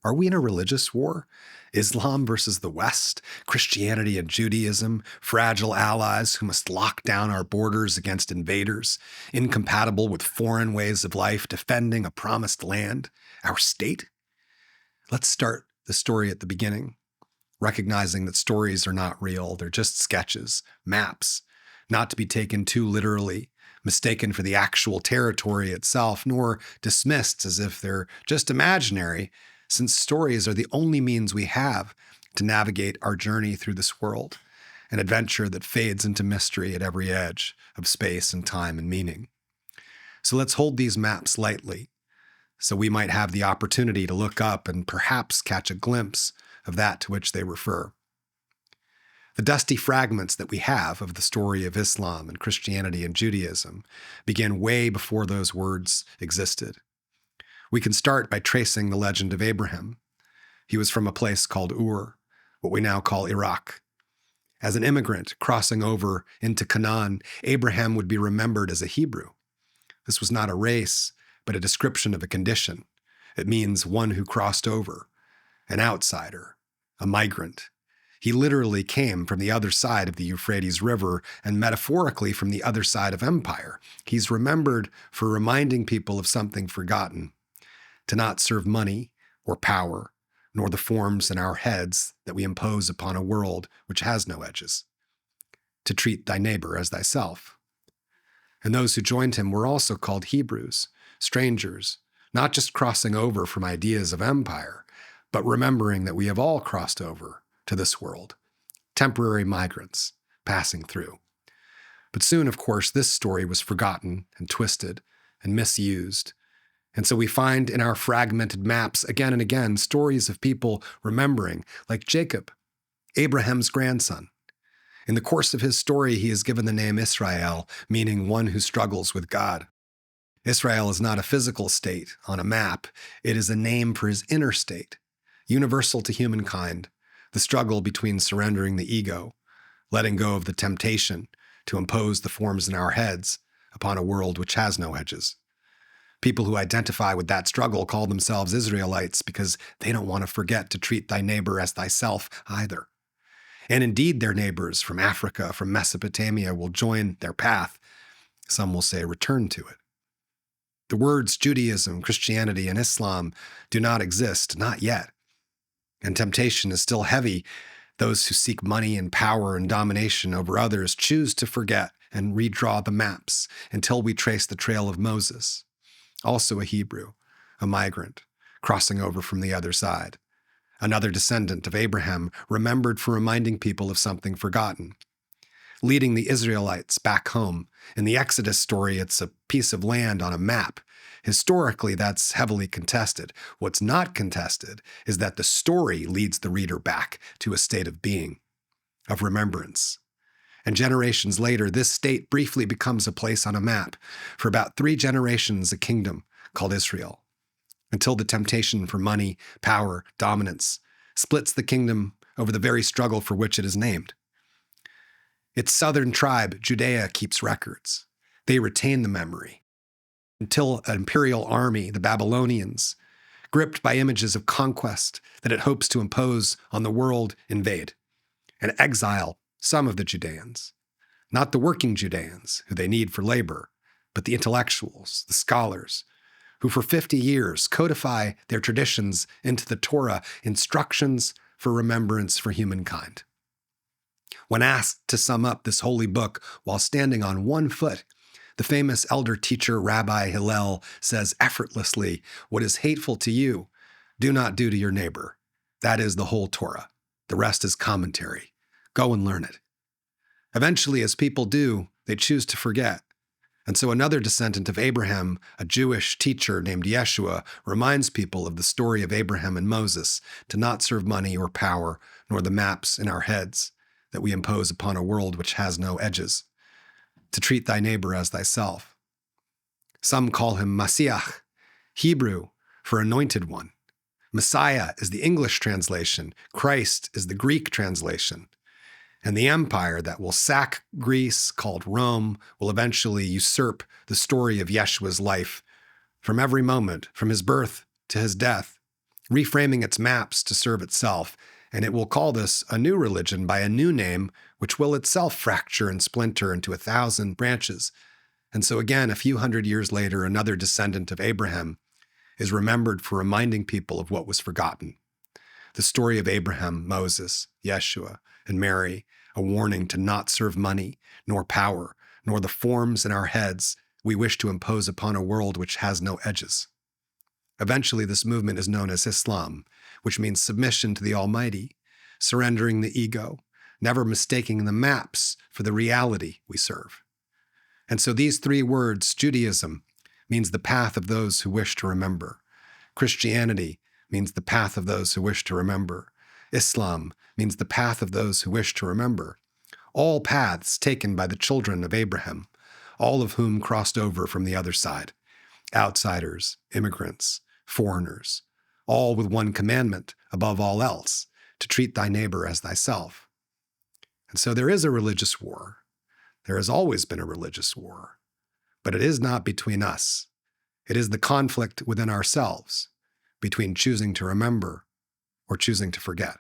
Are we in a religious war? Islam versus the West, Christianity and Judaism, fragile allies who must lock down our borders against invaders, incompatible with foreign ways of life, defending a promised land, our state? Let's start the story at the beginning, recognizing that stories are not real. They're just sketches, maps, not to be taken too literally, mistaken for the actual territory itself, nor dismissed as if they're just imaginary, since stories are the only means we have to navigate our journey through this world, an adventure that fades into mystery at every edge of space and time and meaning. So let's hold these maps lightly, so we might have the opportunity to look up and perhaps catch a glimpse of that to which they refer. The dusty fragments that we have of the story of Islam and Christianity and Judaism begin way before those words existed. We can start by tracing the legend of Abraham. He was from a place called Ur, what we now call Iraq. As an immigrant crossing over into Canaan, Abraham would be remembered as a Hebrew. This was not a race, but a description of a condition. It means one who crossed over, an outsider, a migrant. He literally came from the other side of the Euphrates River and metaphorically from the other side of empire. He's remembered for reminding people of something forgotten, to not serve money or power, nor the forms in our heads that we impose upon a world which has no edges, to treat thy neighbor as thyself. And those who joined him were also called Hebrews, strangers, not just crossing over from ideas of empire, but remembering that we have all crossed over to this world, temporary migrants passing through. But soon, of course, this story was forgotten and twisted and misused. And so we find in our fragmented maps again and again stories of people remembering, like Jacob, Abraham's grandson. In the course of his story, he is given the name Israel, meaning one who struggles with God. Israel is not a physical state on a map. It is a name for his inner state, universal to humankind, the struggle between surrendering the ego, letting go of the temptation to impose the forms in our heads upon a world which has no edges. People who identify with that struggle call themselves Israelites because they don't want to forget to treat thy neighbor as thyself either. And indeed, their neighbors from Africa, from Mesopotamia will join their path. Some will say return to it. The words Judaism, Christianity, and Islam do not exist, not yet. And temptation is still heavy. Those who seek money and power and domination over others choose to forget and redraw the maps until we trace the trail of Moses, also a Hebrew, a migrant, crossing over from the other side. Another descendant of Abraham, remembered for reminding people of something forgotten. Leading the Israelites back home. In the Exodus story, it's a piece of land on a map. Historically, that's heavily contested. What's not contested is that the story leads the reader back to a state of being, of remembrance. And generations later, this state briefly becomes a place on a map. For about 3 generations, a kingdom called Israel, until the temptation for money, power, dominance splits the kingdom over the very struggle for which it is named. Its southern tribe, Judea, keeps records. They retain the memory, until an imperial army, the Babylonians, gripped by images of conquest that it hopes to impose on the world, invade and exile some of the Judeans, not the working Judeans who they need for labor, but the intellectuals, the scholars, who for 50 years codify their traditions into the Torah, instructions for remembrance for humankind. When asked to sum up this holy book while standing on one foot, the famous elder teacher Rabbi Hillel says effortlessly, "What is hateful to you, do not do to your neighbor. That is the whole Torah. The rest is commentary. Go and learn it." Eventually, as people do, they choose to forget. And so another descendant of Abraham, a Jewish teacher named Yeshua, reminds people of the story of Abraham and Moses, to not serve money or power, nor the maps in our heads that we impose upon a world which has no edges, to treat thy neighbor as thyself. Some call him Masiach, Hebrew for anointed one. Messiah is the English translation. Christ is the Greek translation. And the empire that will sack Greece, called Rome, will eventually usurp the story of Yeshua's life from every moment, from his birth to his death, reframing its maps to serve itself, and it will call this a new religion by a new name, which will itself fracture and splinter into 1,000 branches. And so again, a few hundred years later, another descendant of Abraham is remembered for reminding people of what was forgotten. The story of Abraham, Moses, Yeshua, and Mary, a warning to not serve money, nor power, nor the forms in our heads we wish to impose upon a world which has no edges. Eventually, this movement is known as Islam, which means submission to the Almighty, surrendering the ego, never mistaking the maps for the reality we serve. And so these three words, Judaism, means the path of those who wish to remember. Christianity means the path of those who wish to remember. Islam means the path of those who wish to remember. All paths taken by the children of Abraham, all of whom crossed over from the other side. Outsiders, immigrants, foreigners, all with one commandment above all else, to treat thy neighbor as thyself. And so there is a religious war. There has always been a religious war, but it is not between us. It is the conflict within ourselves, between choosing to remember or choosing to forget.